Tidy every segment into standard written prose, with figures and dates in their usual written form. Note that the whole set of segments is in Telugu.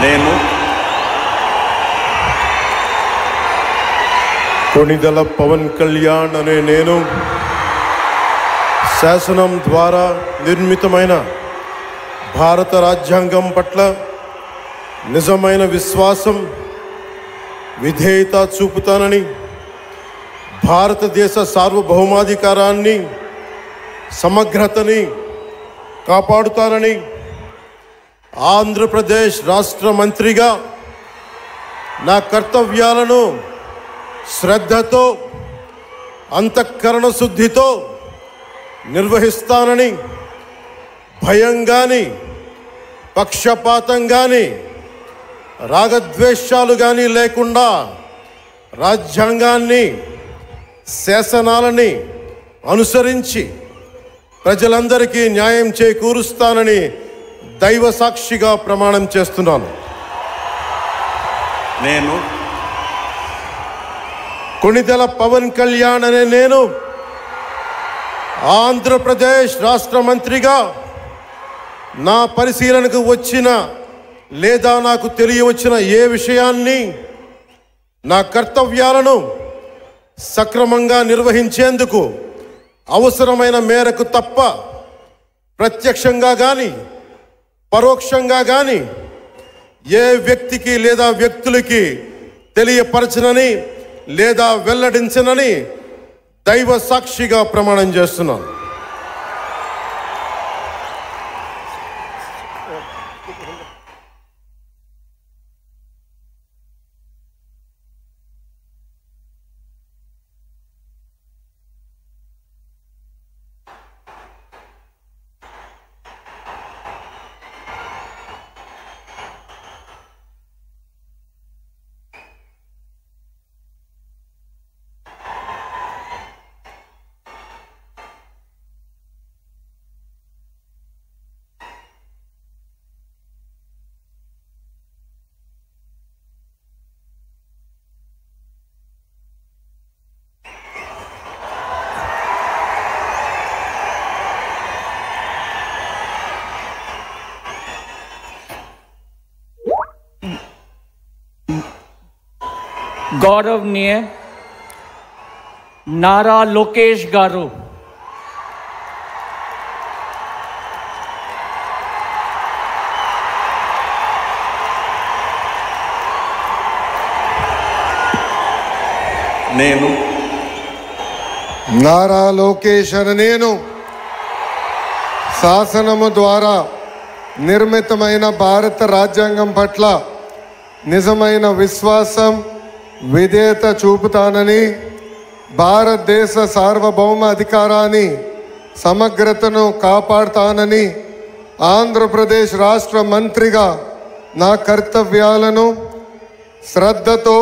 నేను కొణిదెల పవన్ కళ్యాణ్ అనే నేను శాసనం ద్వారా నిర్మితమైన భారత రాజ్యాంగం పట్ల నిజమైన విశ్వాసం విధేయత చూపుతానని, భారతదేశ సార్వభౌమాధికారాన్ని సమగ్రతని కాపాడుతానని, ఆంధ్రప్రదేశ్ రాష్ట్ర మంత్రిగా నా కర్తవ్యాలను శ్రద్ధతో అంతఃకరణ శుద్ధితో నిర్వహిస్తానని, భయం కానీ పక్షపాతం కానీ రాగద్వేషాలు కానీ లేకుండా రాజ్యాంగాన్ని శాసనాలని అనుసరించి ప్రజలందరికీ న్యాయం చేకూరుస్తానని దైవ సాక్షిగా ప్రమాణం చేస్తున్నాను. నేను కొణిదెల పవన్ కళ్యాణ్ అనే నేను ఆంధ్రప్రదేశ్ రాష్ట్ర మంత్రిగా నా పరిశీలనకు వచ్చిన లేదా నాకు తెలియవచ్చిన ఏ విషయాన్ని, నా కర్తవ్యాలను సక్రమంగా నిర్వహించేందుకు అవసరమైన మేరకు తప్ప ప్రత్యక్షంగా కానీ పరోక్షంగా కానీ ఏ వ్యక్తికి లేదా వ్యక్తులకి తెలియపరచనని లేదా వెల్లడించనని దైవ సాక్షిగా ప్రమాణం చేస్తున్నాను. गौरवनीय नारा लोकेश गारू, నేను నారా లోకేష్ అనే నేను శాసనము ద్వారా నిర్మితమైన భారత రాజ్యాంగం పట్ల నిజమైన విశ్వాసం విధేయత చూపుతానని, భారతదేశ సార్వభౌమ అధికారాన్ని సమగ్రతను కాపాడుతానని, ఆంధ్రప్రదేశ్ రాష్ట్ర మంత్రిగా నా కర్తవ్యాలను శ్రద్ధతో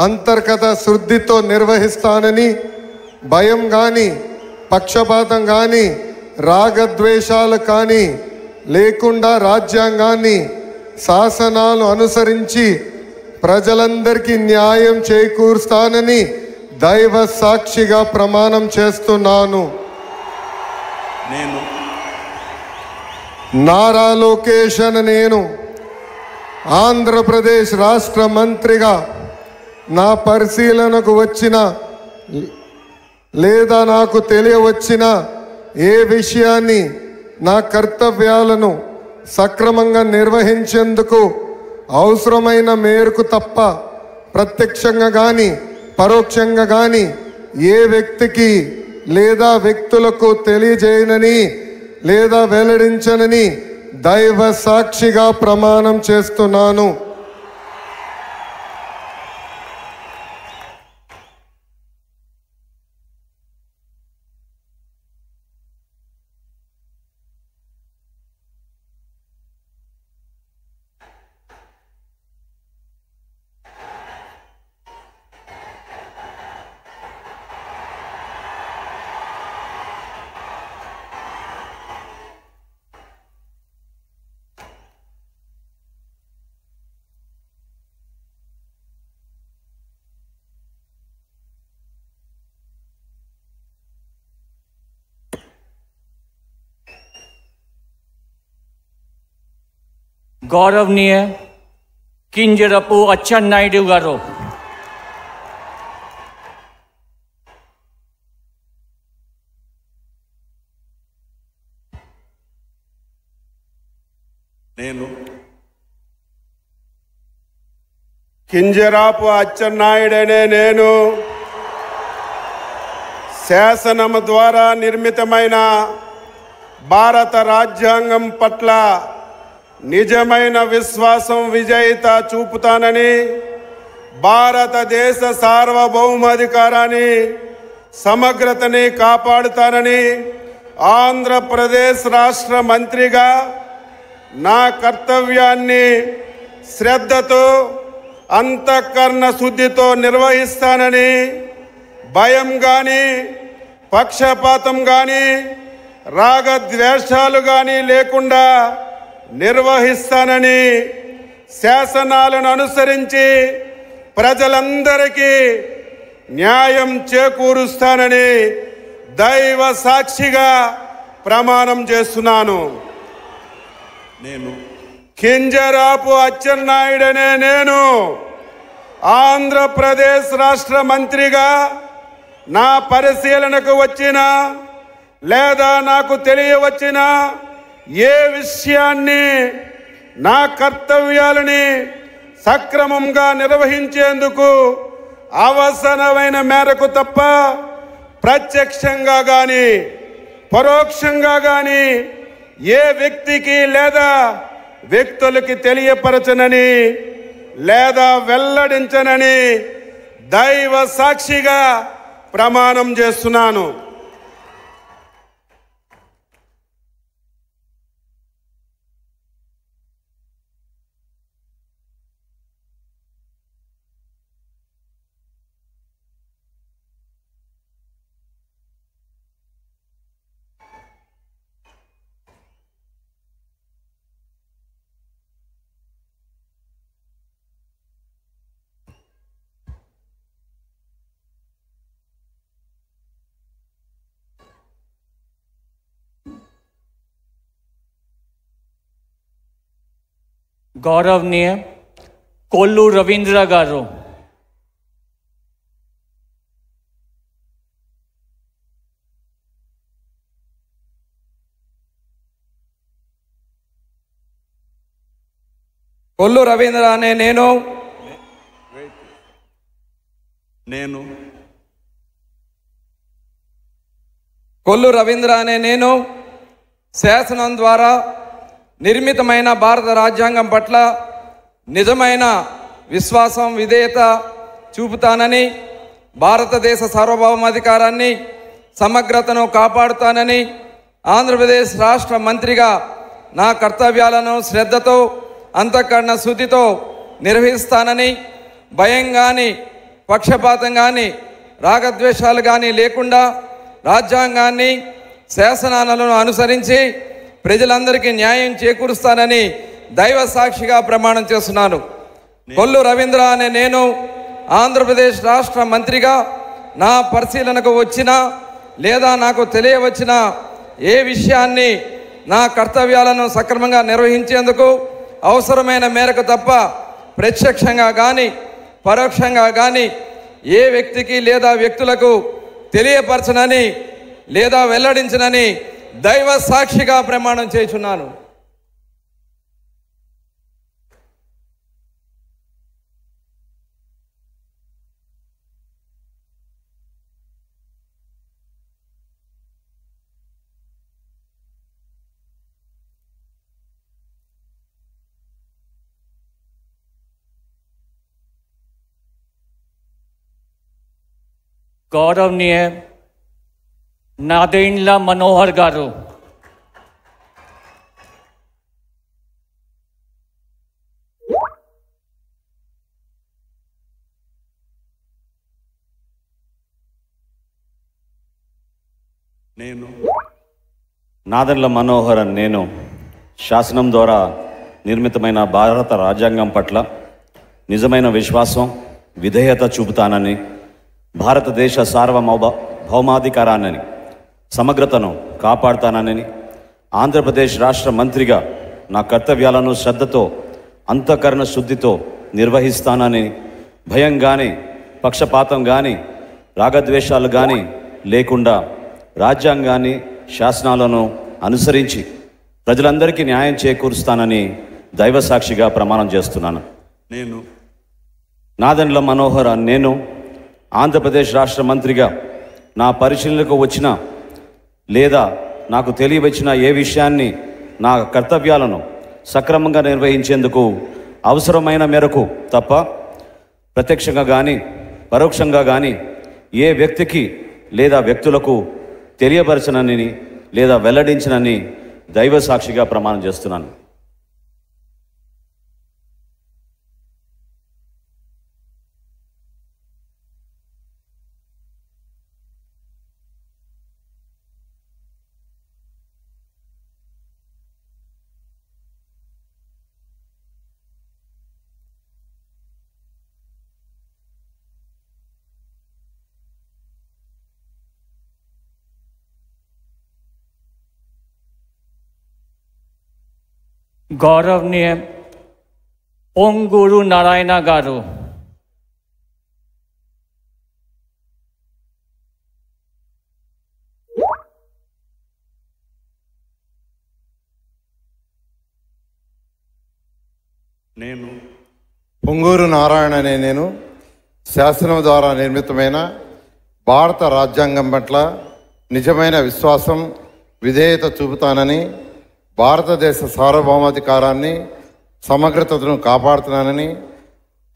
అంతర్గత శుద్ధితో నిర్వహిస్తానని, భయం కానీ పక్షపాతం కానీ రాగద్వేషాలు కానీ లేకుండా రాజ్యాంగాన్ని శాసనాలు అనుసరించి ప్రజలందరికీ న్యాయం చేకూరుస్తానని దైవ సాక్షిగా ప్రమాణం చేస్తున్నాను. నేను నారా లోకేష్ అనే నేను ఆంధ్రప్రదేశ్ రాష్ట్ర మంత్రిగా నా పరిశీలనకు వచ్చిన లేదా నాకు తెలియవచ్చిన ఏ విషయాన్ని, నా కర్తవ్యాలను సక్రమంగా నిర్వహించేందుకు అవసరమైన మేరకు తప్ప ప్రత్యక్షంగా కానీ పరోక్షంగా కానీ ఏ వ్యక్తికి లేదా వ్యక్తులకు తెలియజేయనని లేదా వెల్లడించనని దైవ సాక్షిగా ప్రమాణం చేస్తున్నాను. गौरवनीय కింజరపు అచ్చెన్నాయుడు గారు, నేను కింజరాపు అచ్చెన్నాయుడనే నేను శాసనము ద్వారా నిర్మితమైన భారత రాజ్యాంగం పట్ల నిజమైన విశ్వాసం విజేత చూపుతానని, భారతదేశ సార్వభౌమాధికారాన్ని సమగ్రతని కాపాడుతానని ఆంధ్రప్రదేశ్ రాష్ట్ర మంత్రిగా నా కర్తవ్యాన్ని శ్రద్ధతో అంతఃకరణ శుద్ధితో నిర్వహిస్తానని, భయం కానీ పక్షపాతం కానీ రాగద్వేషాలు కానీ లేకుండా నిర్వహిస్తానని, శాసనాలను అనుసరించి ప్రజలందరికీ న్యాయం చేకూరుస్తానని దైవ సాక్షిగా ప్రమాణం చేస్తున్నాను. నేను కింజరాపు అచ్చెన్నాయుడనే నేను ఆంధ్రప్రదేశ్ రాష్ట్ర మంత్రిగా నా పరిశీలనకు వచ్చిన లేదా నాకు తెలియవచ్చిన ఏ విషయాన్ని నా కర్తవ్యాలని సక్రమంగా నిర్వహించేందుకు అవసరమైన మేరకు తప్ప ప్రత్యక్షంగా కానీ పరోక్షంగా కానీ ఏ వ్యక్తికి లేదా వ్యక్తులకి తెలియపరచనని లేదా వెల్లడించనని దైవ సాక్షిగా ప్రమాణం చేస్తున్నాను. గౌరవనీయ కొల్లు రవీంద్ర గారు, కొల్లు రవీంద్ర అనే నేను కొల్లు రవీంద్ర అనే నేను శాసనం ద్వారా నిర్మితమైన భారత రాజ్యాంగం పట్ల నిజమైన విశ్వాసం విధేయత చూపుతానని, భారతదేశ సార్వభౌమాధికారాన్ని సమగ్రతను కాపాడుతానని ఆంధ్రప్రదేశ్ రాష్ట్ర మంత్రిగా నా కర్తవ్యాలను శ్రద్ధతో అంతఃకరణ శుద్ధితో నిర్వహిస్తానని, భయం కానీ పక్షపాతం కానీ రాగద్వేషాలు కానీ లేకుండా రాజ్యాంగాన్ని శాసనాలను అనుసరించి ప్రజలందరికీ న్యాయం చేకూరుస్తానని దైవ సాక్షిగా ప్రమాణం చేస్తున్నాను. కొల్లు రవీంద్ర అనే నేను ఆంధ్రప్రదేశ్ రాష్ట్ర మంత్రిగా నా పరిశీలనకు వచ్చిన లేదా నాకు తెలియవచ్చిన ఏ విషయాన్ని నా కర్తవ్యాలను సక్రమంగా నిర్వహించేందుకు అవసరమైన మేరకు తప్ప ప్రత్యక్షంగా కానీ పరోక్షంగా కానీ ఏ వ్యక్తికి లేదా వ్యక్తులకు తెలియపరచనని లేదా వెల్లడించనని దైవ సాక్షిగా ప్రమాణం చేయుచున్నాను. గౌరవనీయ నాదెండ్ల మనోహర్ గారు, నాదెండ్ల మనోహర్ అని నేను శాసనం ద్వారా నిర్మితమైన భారత రాజ్యాంగం పట్ల నిజమైన విశ్వాసం విధేయత చూపుతానని, భారతదేశ సార్వభౌమాధికారాన్ని సమగ్రతను కాపాడుతానని ఆంధ్రప్రదేశ్ రాష్ట్ర మంత్రిగా నా కర్తవ్యాలను శ్రద్ధతో అంతఃకరణ శుద్ధితో నిర్వహిస్తానని భయం కానీ పక్షపాతం కానీ రాగద్వేషాలు కానీ లేకుండా రాజ్యాంగాన్ని శాసనాలను అనుసరించి ప్రజలందరికీ న్యాయం చేకూరుస్తానని దైవసాక్షిగా ప్రమాణం చేస్తున్నాను. నేను నాదెండ్ల మనోహర్ నేను ఆంధ్రప్రదేశ్ రాష్ట్ర మంత్రిగా నా పరిశీలనకు వచ్చిన లేదా నాకు తెలియవచ్చిన ఏ విషయాన్ని నా కర్తవ్యాలను సక్రమంగా నిర్వహించేందుకు అవసరమైన మేరకు తప్ప ప్రత్యక్షంగా కానీ పరోక్షంగా కానీ ఏ వ్యక్తికి లేదా వ్యక్తులకు తెలియపరచనని లేదా వెల్లడించనని దైవ సాక్షిగా ప్రమాణం చేస్తున్నాను. गौरवनीय पोंगूरू नारायण गारू, నేను పొంగూరు నారాయణ అనే నేను శాసనం ద్వారా నిర్మితమైన భారత రాజ్యాంగం పట్ల నిజమైన విశ్వాసం విధేయత చూపుతానని, భారతదేశ సార్వభౌమాధికారాన్ని సమగ్రతను కాపాడుతున్నానని,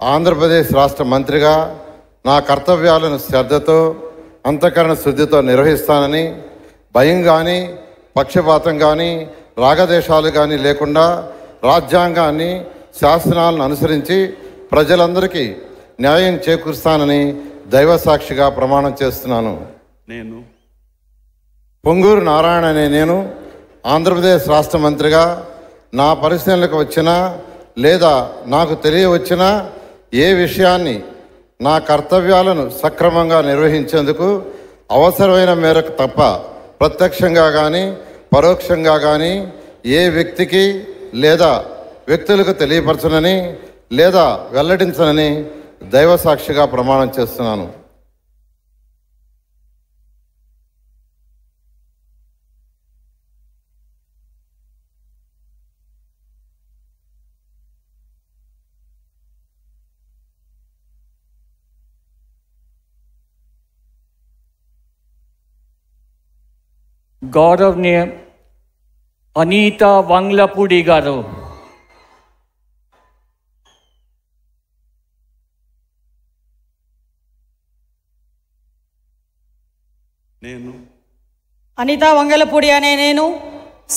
ఆంధ్రప్రదేశ్ రాష్ట్ర మంత్రిగా నా కర్తవ్యాలను శ్రద్ధతో అంతఃకరణ శుద్ధితో నిర్వహిస్తానని, భయం కానీ పక్షపాతం కానీ రాగదేశాలు కానీ లేకుండా రాజ్యాంగాన్ని శాసనాలను అనుసరించి ప్రజలందరికీ న్యాయం చేకూరుస్తానని దైవసాక్షిగా ప్రమాణం చేస్తున్నాను. నేను పొంగూరు నారాయణ అనే నేను ఆంధ్రప్రదేశ్ రాష్ట్ర మంత్రిగా నా పరిశీలనకు వచ్చినా లేదా నాకు తెలియవచ్చిన ఏ విషయాన్ని నా కర్తవ్యాలను సక్రమంగా నిర్వహించేందుకు అవసరమైన మేరకు తప్ప ప్రత్యక్షంగా కానీ పరోక్షంగా కానీ ఏ వ్యక్తికి లేదా వ్యక్తులకు తెలియపరచనని లేదా వెల్లడించనని దైవసాక్షిగా ప్రమాణం చేస్తున్నాను. गौरवनीय अनीता वांगलापुडी गारू, నేను అనితా వంగలపూడి అనే నేను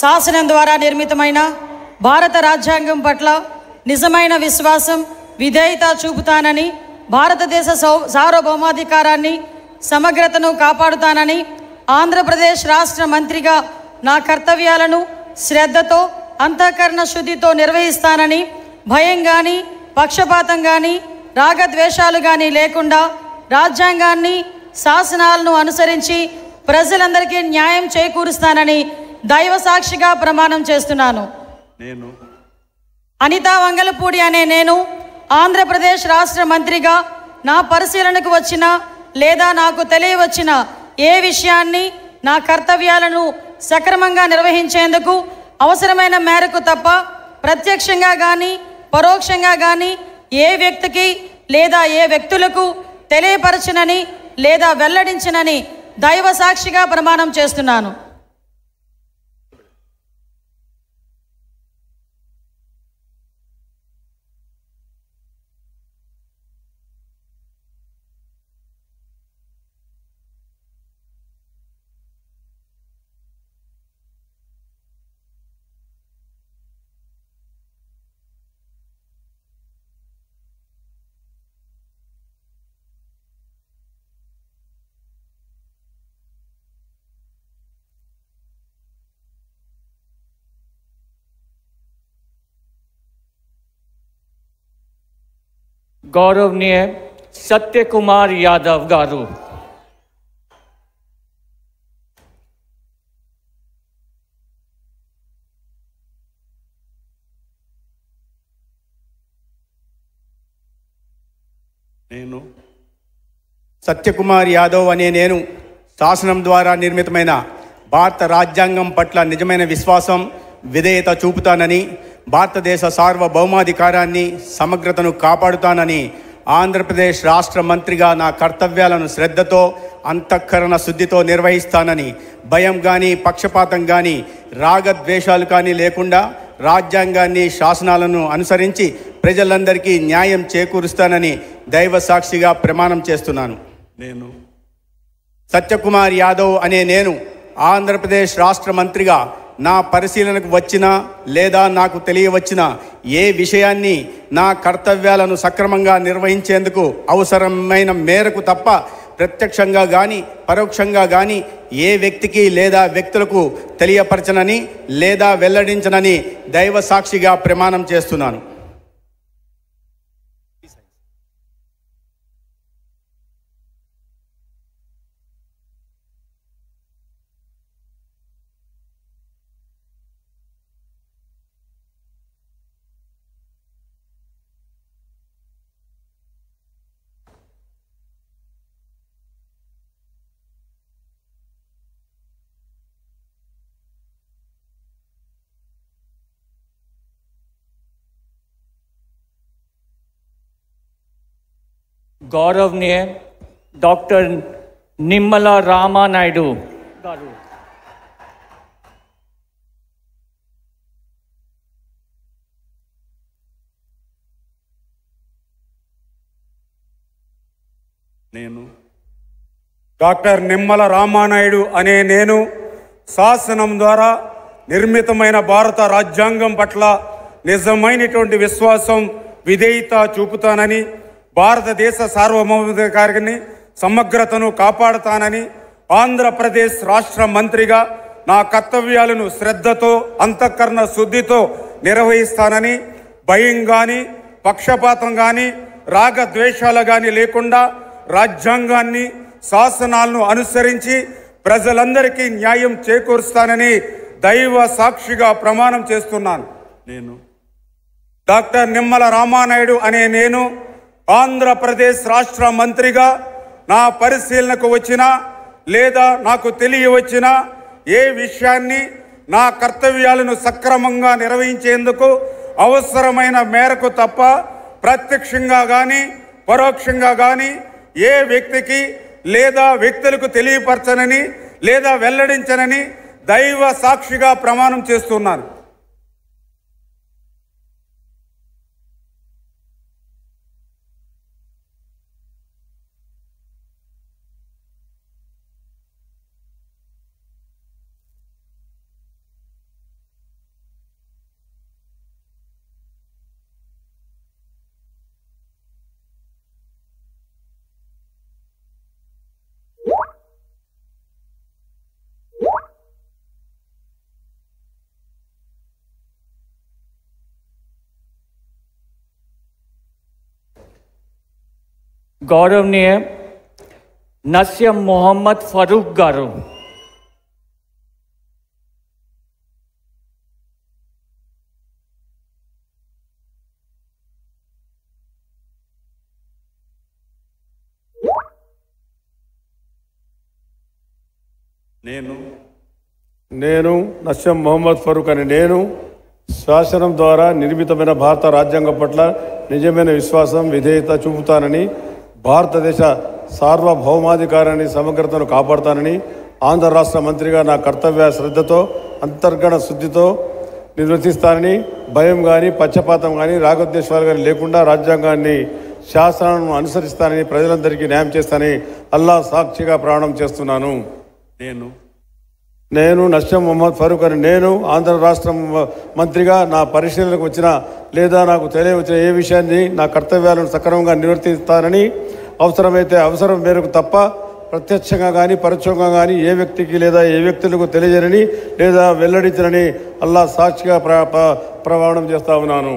శాసనం ద్వారా నిర్మితమైన భారత రాజ్యాంగం పట్ల నిజమైన విశ్వాసం విధేయత చూపుతానని, భారతదేశ సార్వభౌమాధికారాన్ని సమగ్రతను కాపాడుతానని, ఆంధ్రప్రదేశ్ రాష్ట్ర మంత్రిగా నా కర్తవ్యాలను శ్రద్ధతో అంతఃకరణ శుద్ధితో నిర్వహిస్తానని, భయం కానీ పక్షపాతం కానీ రాగద్వేషాలు కానీ లేకుండా రాజ్యాంగాన్ని శాసనాలను అనుసరించి ప్రజలందరికీ న్యాయం చేకూరుస్తానని దైవ సాక్షిగా ప్రమాణం చేస్తున్నాను. నేను అనితా వంగలపూడి అనే నేను ఆంధ్రప్రదేశ్ రాష్ట్ర మంత్రిగా నా పరిశీలనకు వచ్చిన లేదా నాకు తెలియవచ్చిన ఏ విషయాన్ని నా కర్తవ్యాలను సక్రమంగా నిర్వహించేందుకు అవసరమైన మేరకు తప్ప ప్రత్యక్షంగా కానీ పరోక్షంగా కానీ ఏ వ్యక్తికి లేదా ఏ వ్యక్తులకు తెలియపరచనని లేదా వెల్లడించనని దైవ సాక్షిగా ప్రమాణం చేస్తున్నాను. गौरवनीय सत्य कुमार यादव गारू, నేను సత్యకుమార్ యాదవ్ అనే నేను శాసనం ద్వారా నిర్మితమైన భారత రాజ్యాంగం పట్ల నిజమైన విశ్వాసం విధేయత చూపుతానని, భారతదేశ సార్వభౌమాధికారాన్ని సమగ్రతను కాపాడుతానని, ఆంధ్రప్రదేశ్ రాష్ట్ర మంత్రిగా నా కర్తవ్యాలను శ్రద్ధతో అంతఃకరణ శుద్ధితో నిర్వహిస్తానని, భయం కానీ పక్షపాతం కానీ రాగద్వేషాలు కానీ లేకుండా రాజ్యాంగాన్ని శాసనాలను అనుసరించి ప్రజలందరికీ న్యాయం చేకూరుస్తానని దైవ సాక్షిగా ప్రమాణం చేస్తున్నాను. నేను సత్యకుమార్ యాదవ్ అనే నేను ఆంధ్రప్రదేశ్ రాష్ట్ర మంత్రిగా నా పరిశీలనకు వచ్చిన లేదా నాకు తెలియవచ్చిన ఏ విషయాన్ని నా కర్తవ్యాలను సక్రమంగా నిర్వహించేందుకు అవసరమైన మేరకు తప్ప ప్రత్యక్షంగా కానీ పరోక్షంగా కానీ ఏ వ్యక్తికి లేదా వ్యక్తులకు తెలియపరచనని లేదా వెల్లడించనని దైవ సాక్షిగా ప్రమాణం చేస్తున్నాను. गौरवनीय डॉक्टर निम्मला रामा नायडू गारू నేను డాక్టర్ నిమ్మల రామానాయుడు అనే నేను శాసనం ద్వారా నిర్మితమైన భారత రాజ్యాంగం పట్ల నిజమైనటువంటి విశ్వాసం విధేయత చూపుతానని, భారతదేశ సార్వభౌమాధికారాన్ని సమగ్రతను కాపాడుతానని, ఆంధ్రప్రదేశ్ రాష్ట్ర మంత్రిగా నా కర్తవ్యాలను శ్రద్ధతో అంతఃకరణ శుద్ధితో నిర్వహిస్తానని, భయం కానీ పక్షపాతం కానీ రాగద్వేషాలు కానీ లేకుండా రాజ్యాంగాన్ని శాసనాలను అనుసరించి ప్రజలందరికీ న్యాయం చేకూరుస్తానని దైవ సాక్షిగా ప్రమాణం చేస్తున్నాను. నేను డాక్టర్ నిమ్మల రామానాయుడు అనే నేను ఆంధ్రప్రదేశ్ రాష్ట్ర మంత్రిగా నా పరిశీలనకు వచ్చిన లేదా నాకు తెలియవచ్చిన ఏ విషయాన్ని నా కర్తవ్యాలను సక్రమంగా నిర్వహించేందుకు అవసరమైన మేరకు తప్ప ప్రత్యక్షంగా కానీ పరోక్షంగా కానీ ఏ వ్యక్తికి లేదా వ్యక్తులకు తెలియపరచనని లేదా వెల్లడించనని దైవ సాక్షిగా ప్రమాణం చేస్తున్నాను. गौरवनीय नसीम मोहम्मद फारूक गारू నేను నస్యం మొహమ్మద్ ఫరూక్ అని నేను శాసనం ద్వారా నిర్మితమైన భారత రాజ్యాంగం పట్ల నిజమైన విశ్వాసం విధేయత చూపుతానని, భారతదేశ సార్వభౌమాధికారాన్ని సమగ్రతను కాపాడుతానని, ఆంధ్ర రాష్ట్ర మంత్రిగా నా కర్తవ్య శ్రద్ధతో అంతర్గత శుద్ధితో నిర్వర్తిస్తానని, భయం కానీ పక్షపాతం కానీ రాగద్వేషాలు కానీ లేకుండా రాజ్యాంగాన్ని శాసనాలను అనుసరిస్తానని, ప్రజలందరికీ న్యాయం చేస్తానని అల్లా సాక్షిగా ప్రమాణం చేస్తున్నాను. నేను నస్యం మొహమ్మద్ ఫరూక్ అని నేను ఆంధ్ర రాష్ట్ర మంత్రిగా నా పరిశీలనకు వచ్చిన లేదా నాకు తెలియవచ్చిన ఏ విషయాన్ని నా కర్తవ్యాలను సక్రమంగా నిర్వర్తిస్తానని, అవసరమైతే అవసరం మేరకు తప్ప ప్రత్యక్షంగా కానీ పరోక్షంగా కానీ ఏ వ్యక్తికి లేదా ఏ వ్యక్తులకు తెలియజేయనని లేదా వెల్లడించనని అల్లా సాక్షిగా ప్రమాణం చేస్తా ఉన్నాను.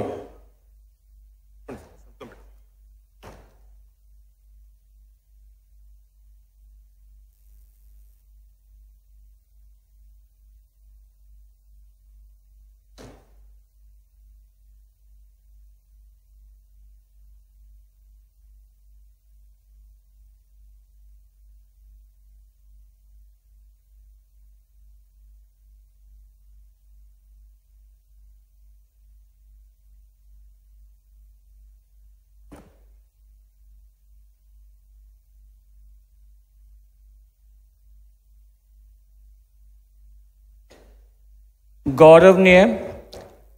गौरवनीय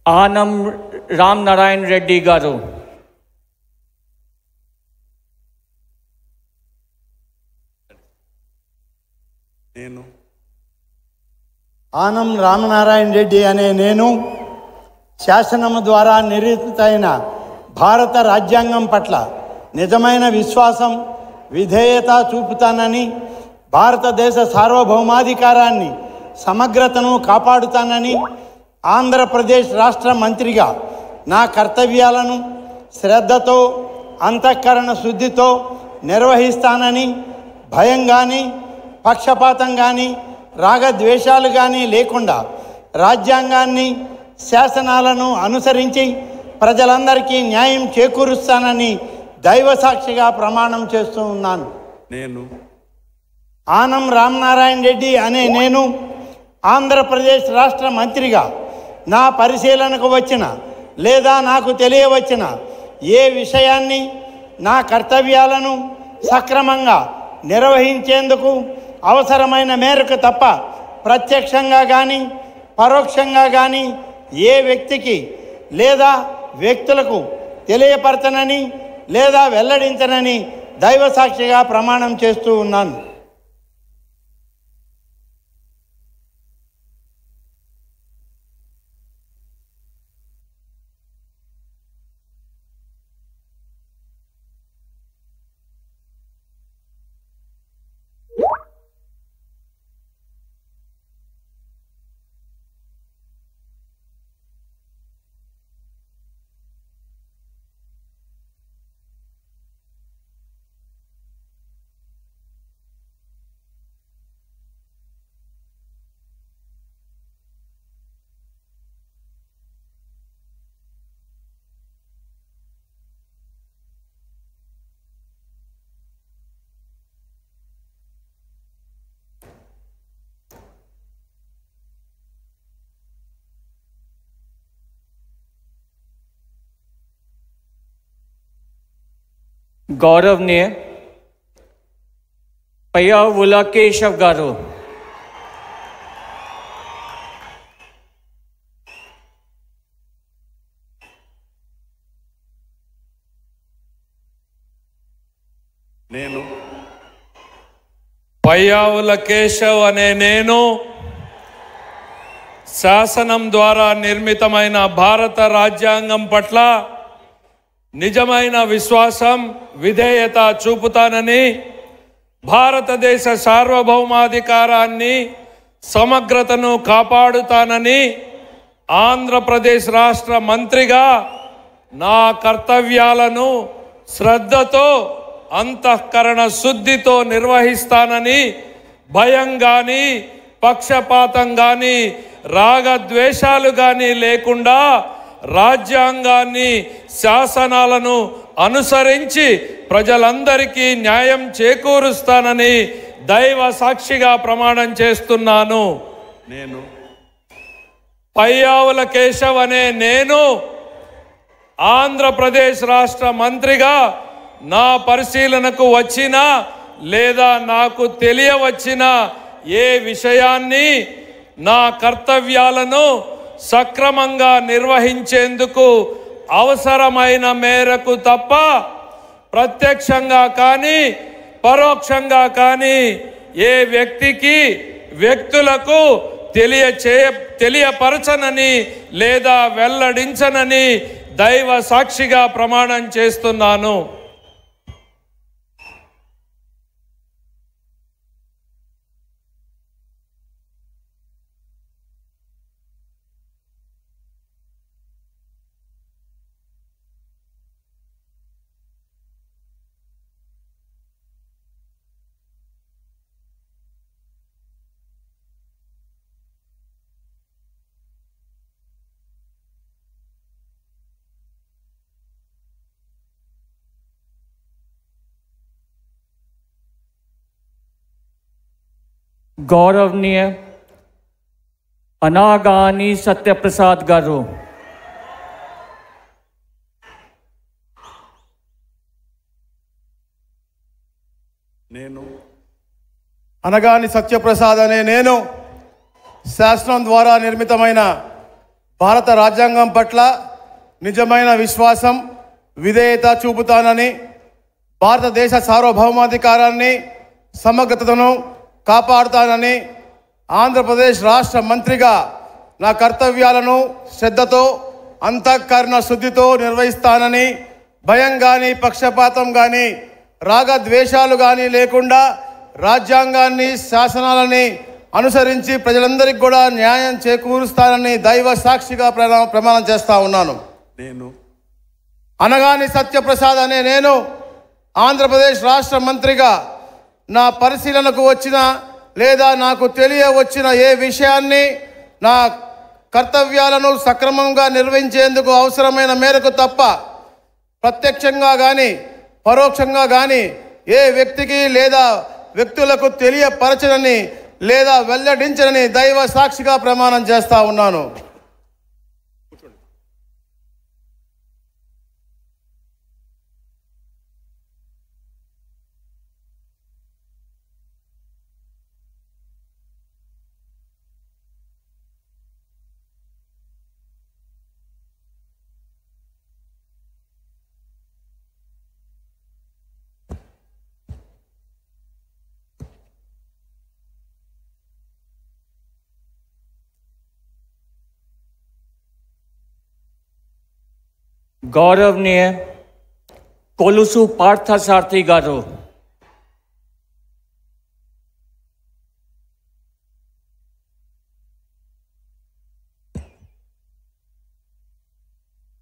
आनम राम नारायण रेड्डी गारू నేను ఆనం రామనారాయణ రెడ్డి అనే నేను శాసనము ద్వారా నిర్మితమైన భారత రాజ్యాంగం పట్ల నిజమైన విశ్వాసం విధేయత చూపుతానని, భారతదేశ సార్వభౌమాధికారాన్ని సమగ్రతను కాపాడుతానని, ఆంధ్రప్రదేశ్ రాష్ట్ర మంత్రిగా నా కర్తవ్యాలను శ్రద్ధతో అంతఃకరణ శుద్ధితో నిర్వహిస్తానని, భయం కానీ పక్షపాతం కానీ రాగద్వేషాలు కానీ లేకుండా రాజ్యాంగాన్ని శాసనాలను అనుసరించి ప్రజలందరికీ న్యాయం చేకూరుస్తానని దైవ సాక్షిగా ప్రమాణం చేస్తూ ఉన్నాను. నేను ఆనం రామనారాయణ రెడ్డి అనే నేను ఆంధ్రప్రదేశ్ రాష్ట్ర మంత్రిగా నా పరిశీలనకు వచ్చిన లేదా నాకు తెలియవచ్చిన ఏ విషయాన్ని నా కర్తవ్యాలను సక్రమంగా నిర్వహించేందుకు అవసరమైన మేరకు తప్ప ప్రత్యక్షంగా కానీ పరోక్షంగా కానీ ఏ వ్యక్తికి లేదా వ్యక్తులకు తెలియపరచనని లేదా వెల్లడించనని దైవ సాక్షిగా ప్రమాణం చేస్తూ ఉన్నాను. गौरवनीय पय्यावुला केशव गारू నేను పయ్యావుల కేశవ్ అనే నేను శాసనం ద్వారా నిర్మితమైన భారత రాజ్యాంగం పట్ల నిజమైన విశ్వాసం విధేయత చూపుతానని, భారతదేశ సార్వభౌమాధికారాన్ని సమగ్రతను కాపాడుతానని, ఆంధ్రప్రదేశ్ రాష్ట్ర మంత్రిగా నా కర్తవ్యాలను శ్రద్ధతో అంతఃకరణ శుద్ధితో నిర్వహిస్తానని, భయం కానీ పక్షపాతం కానీ రాగద్వేషాలు కానీ లేకుండా రాజ్యాంగాన్ని శాసనాలను అనుసరించి ప్రజలందరికీ న్యాయం చేకూరుస్తానని దైవ సాక్షిగా ప్రమాణం చేస్తున్నాను. నేను పయ్యావుల కేశవ్ అనే నేను ఆంధ్రప్రదేశ్ రాష్ట్ర మంత్రిగా నా పరిశీలనకు వచ్చిన లేదా నాకు తెలియవచ్చిన ఏ విషయాన్ని నా కర్తవ్యాలను సక్రమంగా నిర్వహించేందుకు అవసరమైన మేరకు తప్ప ప్రత్యక్షంగా కానీ పరోక్షంగా కానీ ఏ వ్యక్తికి వ్యక్తులకు తెలియపరచనని లేదా వెల్లడించనని దైవ సాక్షిగా ప్రమాణం చేస్తున్నాను. गौरवनीय अनागानी सत्यप्रसाद गारू నేను అనగాని సత్యప్రసాద్ అనే నేను శాసనం ద్వారా నిర్మితమైన భారత రాజ్యాంగం పట్ల నిజమైన విశ్వాసం, విధేయత చూపుతానని, భారతదేశ సార్వభౌమాధికారాన్ని, సమగ్రతను కాపాడుతానని, ఆంధ్రప్రదేశ్ రాష్ట్ర మంత్రిగా నా కర్తవ్యాలను శ్రద్ధతో, అంతఃకరణ శుద్ధితో నిర్వహిస్తానని, భయం కానీ, పక్షపాతం కానీ, రాగద్వేషాలు కానీ లేకుండా రాజ్యాంగాన్ని, శాసనాలని అనుసరించి ప్రజలందరికీ కూడా న్యాయం చేకూరుస్తానని దైవ సాక్షిగా ప్రమాణం చేస్తా ఉన్నాను. నేను అనగాని సత్యప్రసాద్ అనే నేను ఆంధ్రప్రదేశ్ రాష్ట్ర మంత్రిగా నా పరిశీలనకు వచ్చిన లేదా నాకు తెలియవచ్చిన ఏ విషయాన్ని నా కర్తవ్యాలను సక్రమంగా నిర్వహించేందుకు అవసరమైన మేరకు తప్ప ప్రత్యక్షంగా కానీ పరోక్షంగా కానీ ఏ వ్యక్తికి లేదా వ్యక్తులకు తెలియపరచనని లేదా వెల్లడించనని దైవ సాక్షిగా ప్రమాణం చేస్తా ఉన్నాను. गौरवनीय कोलुसु पार्थसारथी गारू,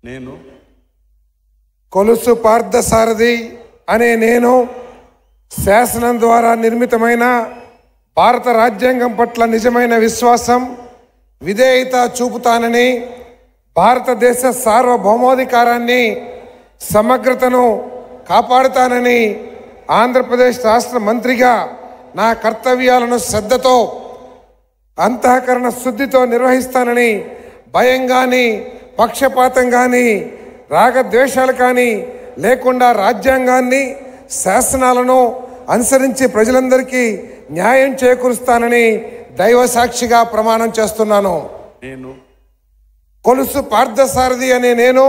నేను కొలుసు పార్థసారథి అనే నేను శాసనం ద్వారా నిర్మితమైన భారత రాజ్యాంగం పట్ల నిజమైన విశ్వాసం, విధేయత చూపుతానని, భారతదేశ సార్వభౌమాధికారాన్ని, సమగ్రతను కాపాడుతానని, ఆంధ్రప్రదేశ్ రాష్ట్ర మంత్రిగా నా కర్తవ్యాలను శ్రద్ధతో, అంతఃకరణ శుద్ధితో నిర్వహిస్తానని, భయం కానీ, పక్షపాతం కానీ, రాగద్వేషాలు కానీ లేకుండా రాజ్యాంగాన్ని, శాసనాలను అనుసరించి ప్రజలందరికీ న్యాయం చేకూరుస్తానని దైవ సాక్షిగా ప్రమాణం చేస్తున్నాను. నేను కొలుసు పార్థసారథి అనే నేను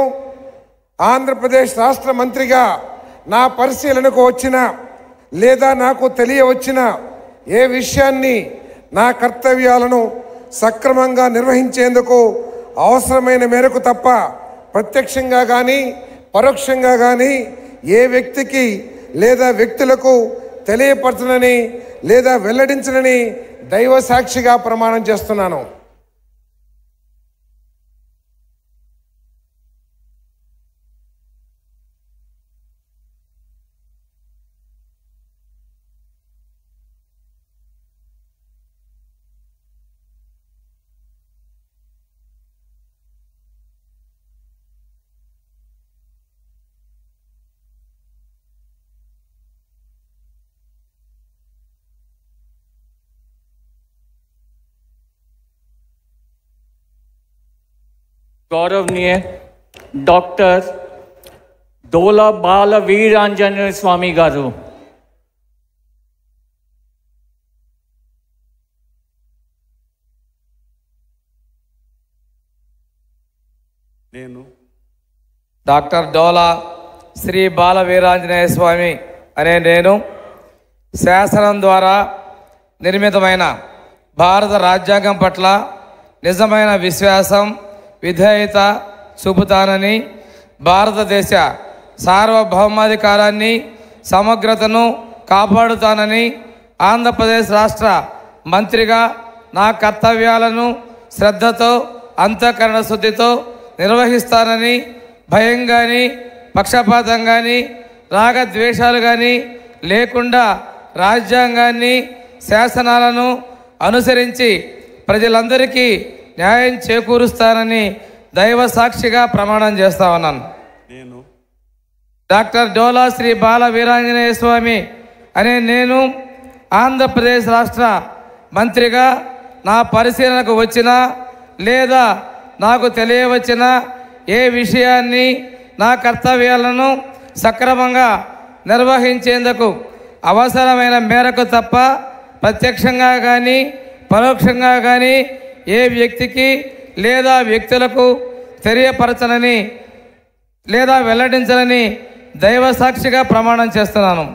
ఆంధ్రప్రదేశ్ రాష్ట్ర మంత్రిగా నా పరిశీలనకు వచ్చిన లేదా నాకు తెలియవచ్చిన ఏ విషయాన్ని నా కర్తవ్యాలను సక్రమంగా నిర్వహించేందుకు అవసరమైన మేరకు తప్ప ప్రత్యక్షంగా కానీ పరోక్షంగా కానీ ఏ వ్యక్తికి లేదా వ్యక్తులకు తెలియపరచనని లేదా వెల్లడించనని దైవ సాక్షిగా ప్రమాణం చేస్తున్నాను. गौरवनीय डॉक्टर डोला बाल वीरांजनेय स्वामी गारू, నేను డాక్టర్ డోలా శ్రీ బాల వీరాంజనేయ స్వామి అనే నేను శాసనం ద్వారా నిర్మితమైన భారత రాజ్యాంగం పట్ల నిజమైన విశ్వాసం, విధేయత చూపుతానని, భారతదేశ సార్వభౌమాధికారాన్ని, సమగ్రతను కాపాడుతానని, ఆంధ్రప్రదేశ్ రాష్ట్ర మంత్రిగా నా కర్తవ్యాలను శ్రద్ధతో, అంతఃకరణ శుద్ధితో నిర్వహిస్తానని, భయం కానీ పక్షపాతం కానీ రాగద్వేషాలు కానీ లేకుండా రాజ్యాంగాన్ని, శాసనాలను అనుసరించి ప్రజలందరికీ న్యాయం చేకూరుస్తానని దైవ సాక్షిగా ప్రమాణం చేస్తా ఉన్నాను. నేను డాక్టర్ డోలా శ్రీ బాల వీరాంజనేయ స్వామి అనే నేను ఆంధ్రప్రదేశ్ రాష్ట్ర మంత్రిగా నా పరిశీలనకు వచ్చిన లేదా నాకు తెలియవచ్చిన ఏ విషయాన్ని నా కర్తవ్యాలను సక్రమంగా నిర్వహించేందుకు అవసరమైన మేరకు తప్ప ప్రత్యక్షంగా కానీ పరోక్షంగా కానీ ఏ వ్యక్తికి లేదా వ్యక్తులకు తెలియపరచనని లేదా వెల్లడించనని దైవ సాక్షిగా ప్రమాణం చేస్తున్నాను.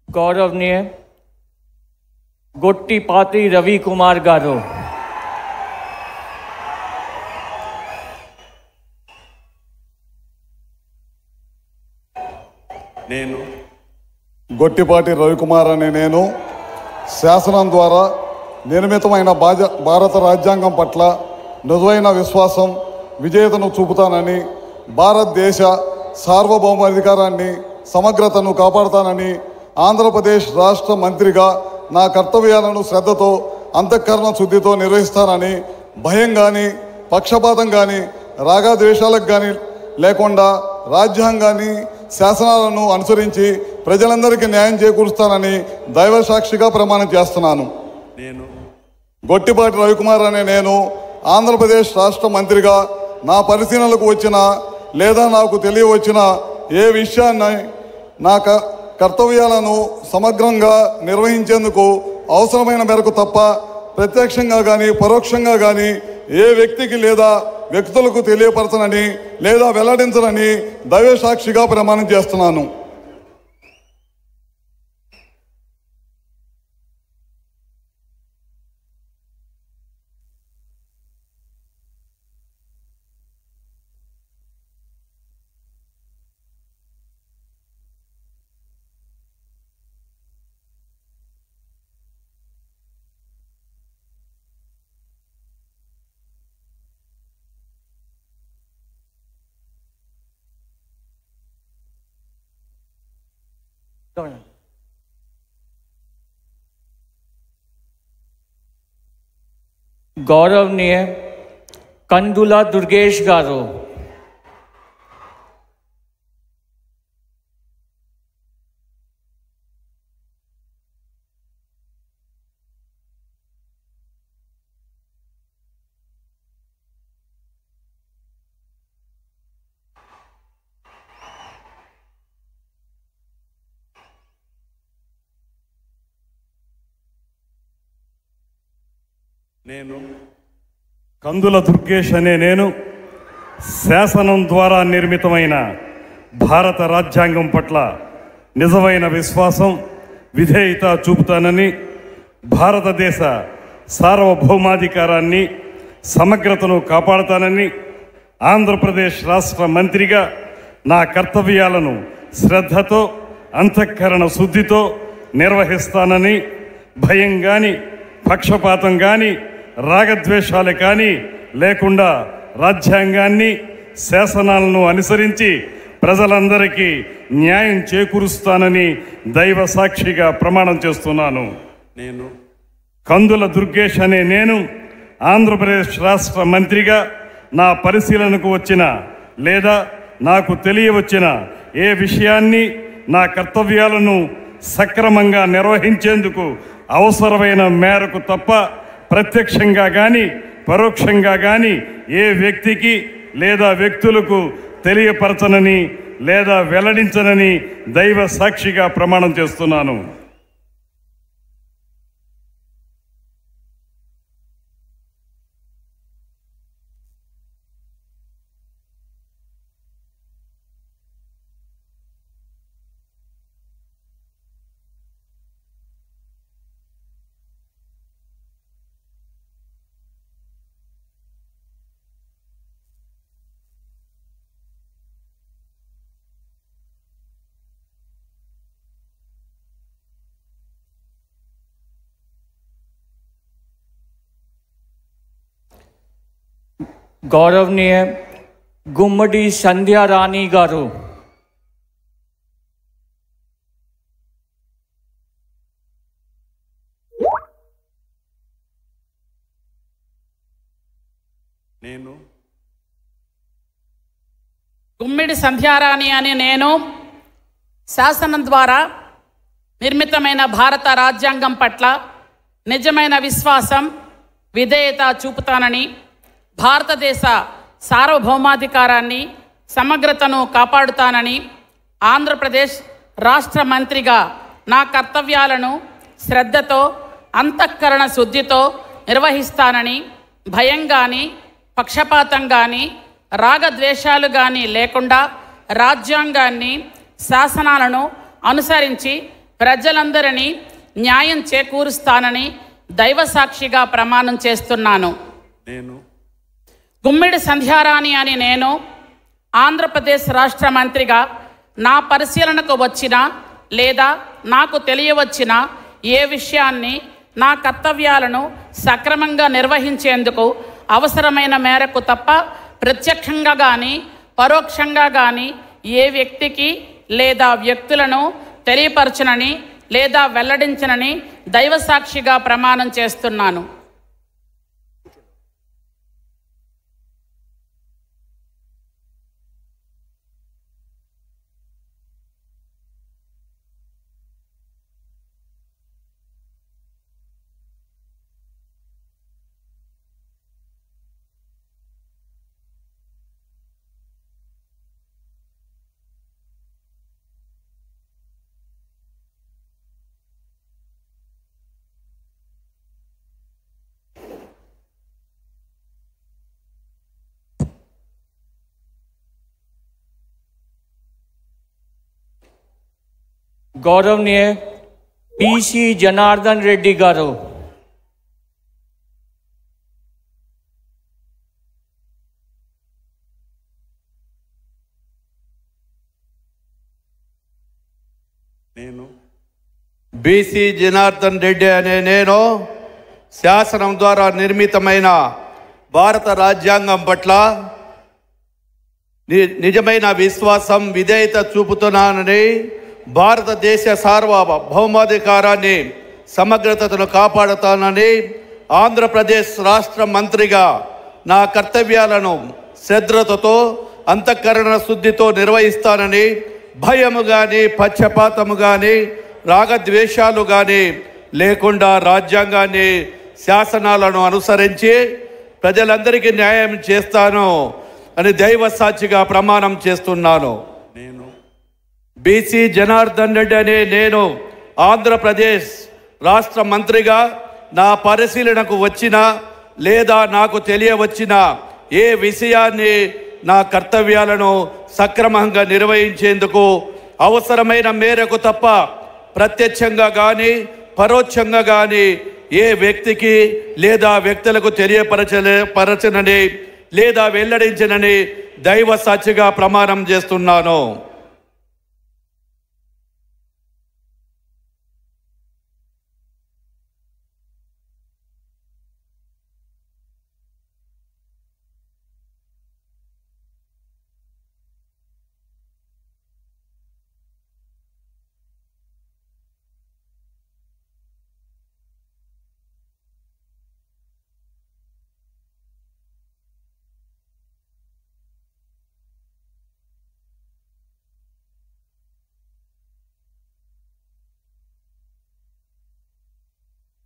गौरवनीय गोट्टीपाती रवि कुमार गारू, నేను గొట్టిపాటి రవికుమార్ అనే నేను శాసనం ద్వారా నిర్మితమైన భారత రాజ్యాంగం పట్ల నిజమైన విశ్వాసం విధేయతను చూపుతానని, భారతదేశ సార్వభౌమాధికారాన్ని సమగ్రతను కాపాడుతానని, ఆంధ్రప్రదేశ్ రాష్ట్ర మంత్రిగా నా కర్తవ్యాలను శ్రద్ధతో అంతఃకరణ శుద్ధితో నిర్వహిస్తానని, భయం కానీ పక్షపాతం కానీ రాగద్వేషాలకు కానీ లేకుండా రాజ్యాంగాన్ని శాసనాలను అనుసరించి ప్రజలందరికీ న్యాయం చేకూరుస్తానని దైవ సాక్షిగా ప్రమాణం చేస్తున్నాను. నేను గొట్టిపాటి రవికుమార్ అనే నేను ఆంధ్రప్రదేశ్ రాష్ట్ర మంత్రిగా నా పరిశీలనలకు వచ్చిన లేదా నాకు తెలియవచ్చిన ఏ విషయాన్ని నా కర్తవ్యాలను సమగ్రంగా నిర్వహించేందుకు అవసరమైన మేరకు తప్ప ప్రత్యక్షంగా కానీ పరోక్షంగా కానీ ఏ వ్యక్తికి లేదా వ్యక్తులకు తెలియపరచనని లేదా వెల్లడించనని దైవ సాక్షిగా ప్రమాణం చేస్తున్నాను. गौरवनीय कंदुला दुर्गेश गारू, నేను కందుల దుర్గేష్ అనే నేను శాసనం ద్వారా నిర్మితమైన భారత రాజ్యాంగం పట్ల నిజమైన విశ్వాసం విధేయత చూపుతానని, భారతదేశ సార్వభౌమాధికారాన్ని సమగ్రతను కాపాడుతానని, ఆంధ్రప్రదేశ్ రాష్ట్ర మంత్రిగా నా కర్తవ్యాలను శ్రద్ధతో అంతఃకరణ శుద్ధితో నిర్వహిస్తానని, భయం కానీ పక్షపాతం కానీ రాగద్వేషాలు కానీ లేకుండా రాజ్యాంగాన్ని శాసనాలను అనుసరించి ప్రజలందరికీ న్యాయం చేకూరుస్తానని దైవ సాక్షిగా ప్రమాణం చేస్తున్నాను. నేను కందుల దుర్గేష్ అనే నేను ఆంధ్రప్రదేశ్ రాష్ట్ర మంత్రిగా నా పరిశీలనకు వచ్చిన లేదా నాకు తెలియవచ్చిన ఏ విషయాన్ని నా కర్తవ్యాలను సక్రమంగా నిర్వహించేందుకు అవసరమైన మేరకు తప్ప ప్రత్యక్షంగా కానీ పరోక్షంగా కానీ ఏ వ్యక్తికి లేదా వ్యక్తులకు తెలియపరచనని లేదా వెల్లడించనని దైవ సాక్షిగా ప్రమాణం చేస్తున్నాను. गौरवनीय गुम्मडी संध्या रानी गारू, నేను గుమ్మిడి సంధ్యారాణి అనే నేను శాసనం ద్వారా నిర్మితమైన భారత రాజ్యాంగం పట్ల నిజమైన విశ్వాసం విధేయత చూపుతానని, భారతదేశ సార్వభౌమాధికారాన్ని సమగ్రతను కాపాడుతానని, ఆంధ్రప్రదేశ్ రాష్ట్ర మంత్రిగా నా కర్తవ్యాలను శ్రద్ధతో అంతఃకరణ శుద్ధితో నిర్వహిస్తానని, భయం కానీ పక్షపాతం కానీ రాగద్వేషాలు కానీ లేకుండా రాజ్యాంగాన్ని శాసనాలను అనుసరించి ప్రజలందరినీ న్యాయం చేకూరుస్తానని దైవసాక్షిగా ప్రమాణం చేస్తున్నాను. నేను గుమ్మిడి సంధ్యారాణి అని నేను ఆంధ్రప్రదేశ్ రాష్ట్ర మంత్రిగా నా పరిశీలనకు వచ్చిన లేదా నాకు తెలియవచ్చిన ఏ విషయాన్ని నా కర్తవ్యాలను సక్రమంగా నిర్వహించేందుకు అవసరమైన మేరకు తప్ప ప్రత్యక్షంగా కానీ పరోక్షంగా కానీ ఏ వ్యక్తికి లేదా వ్యక్తులను తెలియపరచనని లేదా వెల్లడించనని దైవసాక్షిగా ప్రమాణం చేస్తున్నాను. गौरवनीय पीसी जनार्दन रेड्डी गारू, నేను బీసీ జనార్దన్ రెడ్డి అనే నేను శాసనం ద్వారా నిర్మితమైన భారత రాజ్యాంగం పట్ల నిజమైన విశ్వాసం విధేయత చూపుతున్నానని, భారతదేశ సార్వభౌమాధికారాన్ని సమగ్రతను కాపాడుతానని, ఆంధ్రప్రదేశ్ రాష్ట్ర మంత్రిగా నా కర్తవ్యాలను శ్రద్ధతో అంతఃకరణ శుద్ధితో నిర్వహిస్తానని, భయము కానీ పక్షపాతము కానీ రాగద్వేషాలు కానీ లేకుండా రాజ్యాంగాన్ని శాసనాలను అనుసరించి ప్రజలందరికీ న్యాయం చేస్తాను అని దైవ సాక్షిగా ప్రమాణం చేస్తున్నాను. నేను బీసీ జనార్దన్ రెడ్డి అనే నేను ఆంధ్రప్రదేశ్ రాష్ట్ర మంత్రిగా నా పరిశీలనకు వచ్చిన లేదా నాకు తెలియవచ్చిన ఏ విషయాన్ని నా కర్తవ్యాలను సక్రమంగా నిర్వహించేందుకు అవసరమైన మేరకు తప్ప ప్రత్యక్షంగా కానీ పరోక్షంగా కానీ ఏ వ్యక్తికి లేదా వ్యక్తులకు తెలియపరచనని లేదా వెల్లడించనని దైవ సాక్షిగా ప్రమాణం చేస్తున్నాను.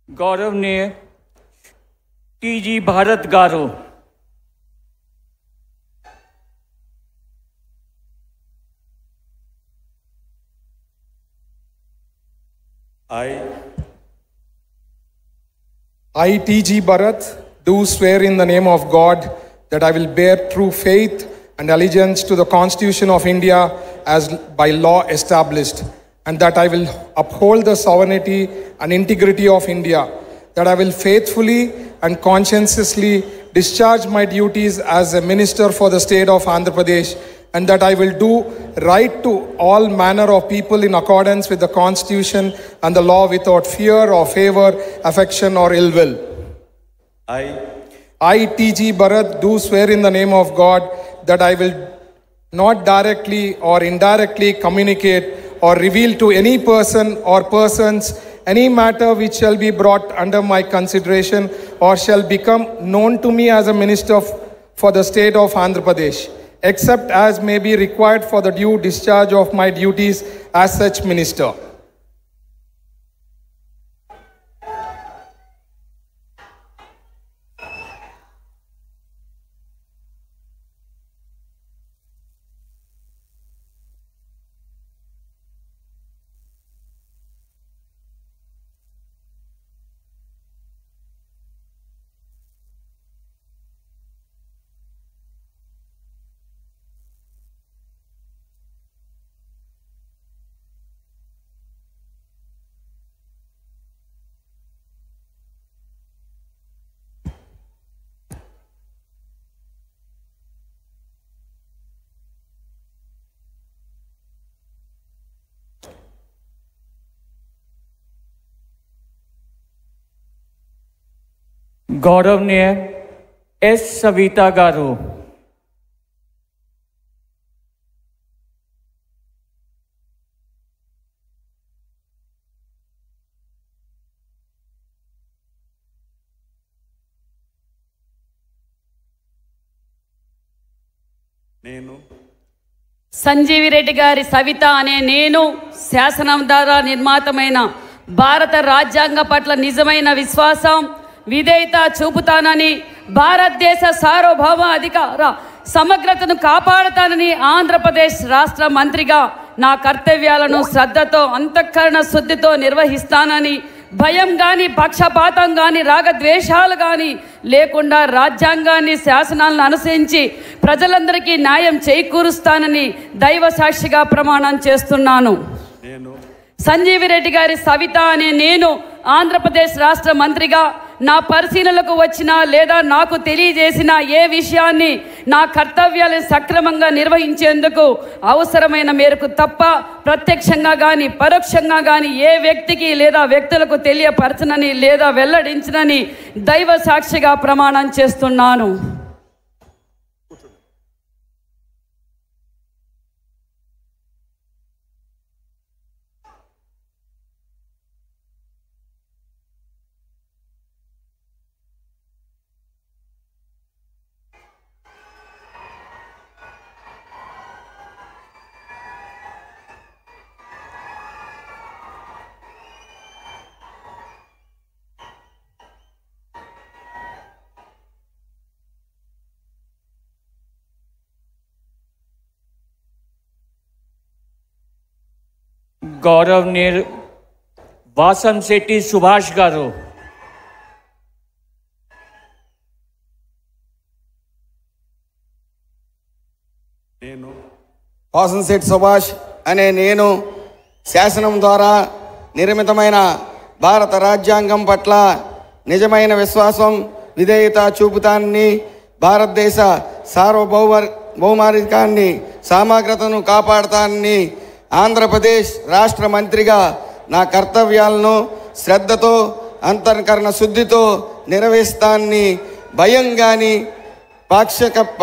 गौरवनीय टीजी भारत गारू, I, T.G. Bharat, do swear in the name of God that I will bear true faith and allegiance to the Constitution of India as by law established, and that I will uphold the sovereignty and integrity of India, that I will faithfully and conscientiously discharge my duties as a minister for the state of Andhra Pradesh, and that I will do right to all manner of people in accordance with the Constitution and the law without fear or favor, affection or ill will. I, T.G. Bharat, do swear in the name of God that I will not directly or indirectly communicate or reveal to any person or persons any matter which shall be brought under my consideration or shall become known to me as a minister for the state of Andhra Pradesh, except as may be required for the due discharge of my duties as such minister. गौरवनीय एस सविता गारू। సంజీవి రెడ్డి గారి సవిత అనే నేను శాసనం ద్వారా నిర్మాతమైన భారత రాజ్యాంగ పట్ల నిజమైన విశ్వాసం విధేయత చూపుతానని భారతదేశ సార్వభౌమ అధికార సమగ్రతను కాపాడుతానని ఆంధ్రప్రదేశ్ రాష్ట్ర మంత్రిగా నా కర్తవ్యాలను శ్రద్ధతో అంతఃకరణ శుద్ధితో నిర్వహిస్తానని భయం కానీ పక్షపాతం కానీ రాగద్వేషాలు కానీ లేకుండా రాజ్యాంగాన్ని శాసనాలను అనుసరించి ప్రజలందరికీ న్యాయం చేకూరుస్తానని దైవ సాక్షిగా ప్రమాణం చేస్తున్నాను. సంజీవి రెడ్డి గారి సవిత అనే నేను ఆంధ్రప్రదేశ్ రాష్ట్ర మంత్రిగా నా పరిశీలనలకు వచ్చిన లేదా నాకు తెలియజేసిన ఏ విషయాన్ని నా కర్తవ్యాలను సక్రమంగా నిర్వహించేందుకు అవసరమైన మేరకు తప్ప ప్రత్యక్షంగా కానీ పరోక్షంగా కానీ ఏ వ్యక్తికి లేదా వ్యక్తులకు తెలియపరచనని లేదా వెల్లడించనని దైవ సాక్షిగా ప్రమాణం చేస్తున్నాను. गौरवनीय वासंशेट्टी सुभाष गारू। వాసంశెట్టి సుభాష్ అనే నేను శాసనం ద్వారా నిర్మితమైన భారత రాజ్యాంగం పట్ల నిజమైన విశ్వాసం విధేయత చూపుతానని భారతదేశ సార్వభౌమాధికారాన్ని సమగ్రతను కాపాడుతానని ఆంధ్రప్రదేశ్ రాష్ట్ర మంత్రిగా నా కర్తవ్యాలను శ్రద్ధతో అంతఃకరణ శుద్ధితో నిర్వహిస్తానని భయం కానీ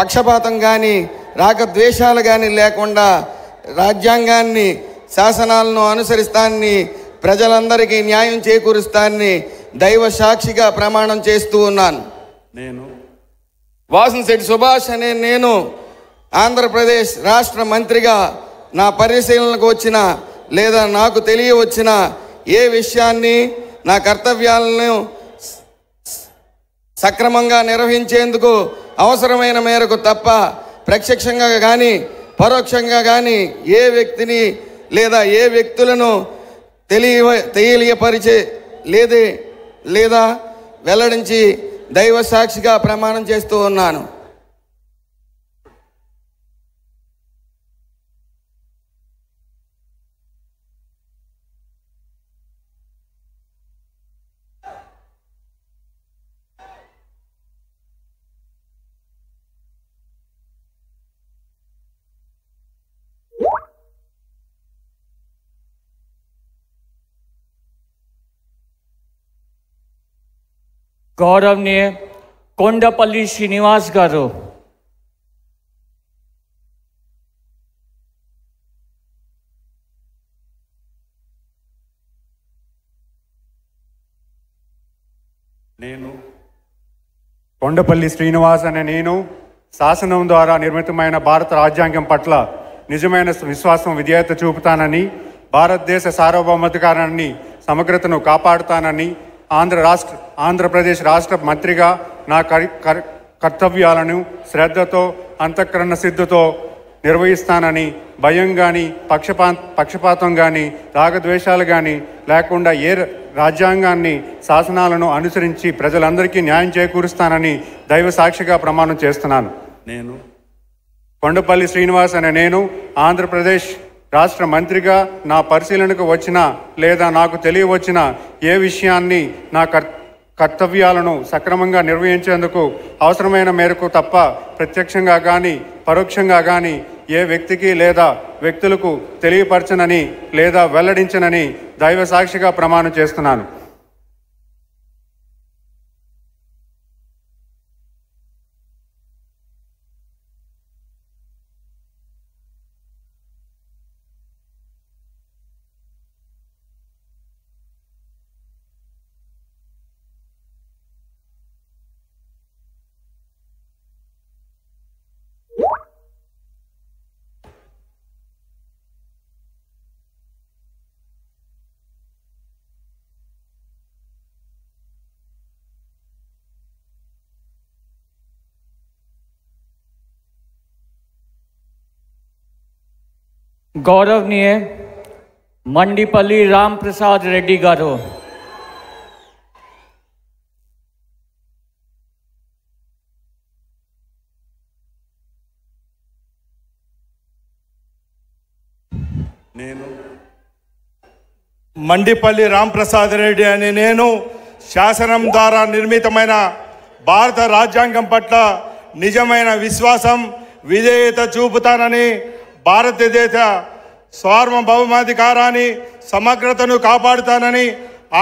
పక్షపాతం కానీ రాగద్వేషాలు కానీ లేకుండా రాజ్యాంగాన్ని శాసనాలను అనుసరిస్తానని ప్రజలందరికీ న్యాయం చేకూరుస్తానని దైవ సాక్షిగా ప్రమాణం చేస్తూ ఉన్నాను. వాసంశెట్టి సుభాష్ అనే నేను ఆంధ్రప్రదేశ్ రాష్ట్ర మంత్రిగా నా పరిశీలనకు వచ్చిన లేదా నాకు తెలియవచ్చిన ఏ విషయాన్ని నా కర్తవ్యాలను సక్రమంగా నిర్వహించేందుకు అవసరమైన మేరకు తప్ప ప్రత్యక్షంగా కానీ పరోక్షంగా కానీ ఏ వ్యక్తిని లేదా ఏ వ్యక్తులను తెలియపరిచే లేదా వెల్లడించి దైవ సాక్షిగా ప్రమాణం చేస్తూ ఉన్నాను. गौरवनीय कोंडपल्ली श्रीनिवास गारू। కొండపల్లి శ్రీనివాస్ అనే నేను శాసనం ద్వారా నిర్మితమైన భారత రాజ్యాంగం పట్ల నిజమైన విశ్వాసం విధేయత చూపుతానని, భారతదేశ సార్వభౌమాధికారాన్ని సమగ్రతను కాపాడుతానని, ఆంధ్రప్రదేశ్ రాష్ట్ర మంత్రిగా నా కర్తవ్యాలను శ్రద్ధతో అంతఃకరణ సిద్ధతో నిర్వహిస్తానని, భయం కానీ పక్షపాతం కానీ రాగద్వేషాలు కానీ లేకుండా రాజ్యాంగాన్ని శాసనాలను అనుసరించి ప్రజలందరికీ న్యాయం చేకూరుస్తానని దైవ సాక్షిగా ప్రమాణం చేస్తున్నాను. నేను కొండపల్లి శ్రీనివాస్ అనే నేను ఆంధ్రప్రదేశ్ రాష్ట్ర మంత్రిగా నా పరిశీలనకు వచ్చిన లేదా నాకు తెలియవచ్చిన ఏ విషయాన్ని నా కర్తవ్యాలను సక్రమంగా నిర్వహించేందుకు అవసరమైన మేరకు తప్ప ప్రత్యక్షంగా కానీ పరోక్షంగా కానీ ఏ వ్యక్తికి లేదా వ్యక్తులకు తెలియపరచనని లేదా వెల్లడించనని దైవ సాక్షిగా ప్రమాణం చేస్తున్నాను. गौरवनीय मंडीपल्ली राम प्रसाद रेड्डी गारू, నేను మండిపల్లి రాంప్రసాద్ రెడ్డి అనే నేను శాసనం ద్వారా నిర్మితమైన భారత రాజ్యాంగం పట్ల నిజమైన విశ్వాసం విధేయత చూపుతానని, భారతదేశ సార్వభౌమాధికారాన్ని సమగ్రతను కాపాడుతానని,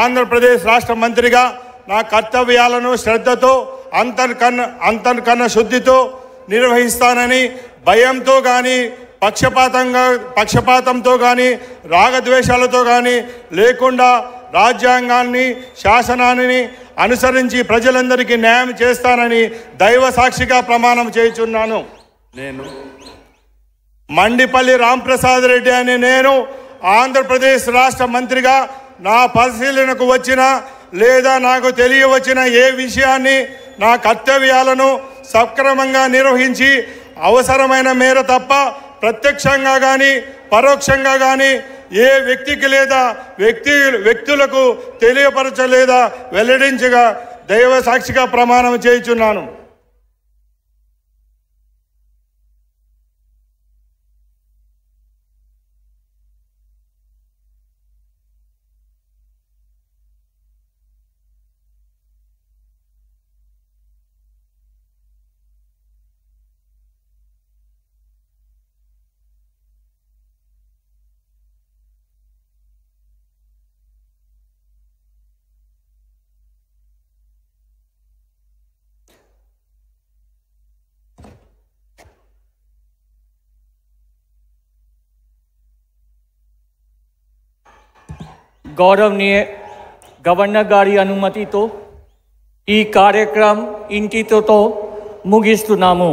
ఆంధ్రప్రదేశ్ రాష్ట్ర మంత్రిగా నా కర్తవ్యాలను శ్రద్ధతో అంతర్కన్న శుద్ధితో నిర్వహిస్తానని, భయంతో కానీ పక్షపాతంతో కానీ రాగద్వేషాలతో కానీ లేకుండా రాజ్యాంగాన్ని శాసనాన్ని అనుసరించి ప్రజలందరికీ న్యాయం చేస్తానని దైవ సాక్షిగా ప్రమాణం చేయుచున్నాను. నేను మండిపల్లి రాంప్రసాద్ రెడ్డి అనే నేను ఆంధ్రప్రదేశ్ రాష్ట్ర మంత్రిగా నా పరిశీలనకు వచ్చిన లేదా నాకు తెలియవచ్చిన ఏ విషయాన్ని నా కర్తవ్యాలను సక్రమంగా నిర్వహించి అవసరమైన మేర తప్ప ప్రత్యక్షంగా కానీ పరోక్షంగా కానీ ఏ వ్యక్తికి లేదా వ్యక్తులకు తెలియపరచలేదా వెల్లడించగా దైవ సాక్షిగా ప్రమాణం చేయుచున్నాను. गौरवनीय गवर्नर गारी अनुमति तो ఈ కార్యక్రమం ఇంటితో ముగిస్తున్నాము.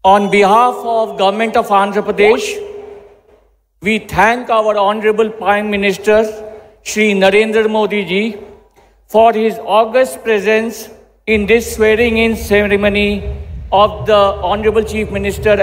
On behalf of Government of Andhra Pradesh, we thank our Honorable Prime Minister Shri Narendra Modi ji for his august presence in this swearing-in ceremony of the Honorable Chief Minister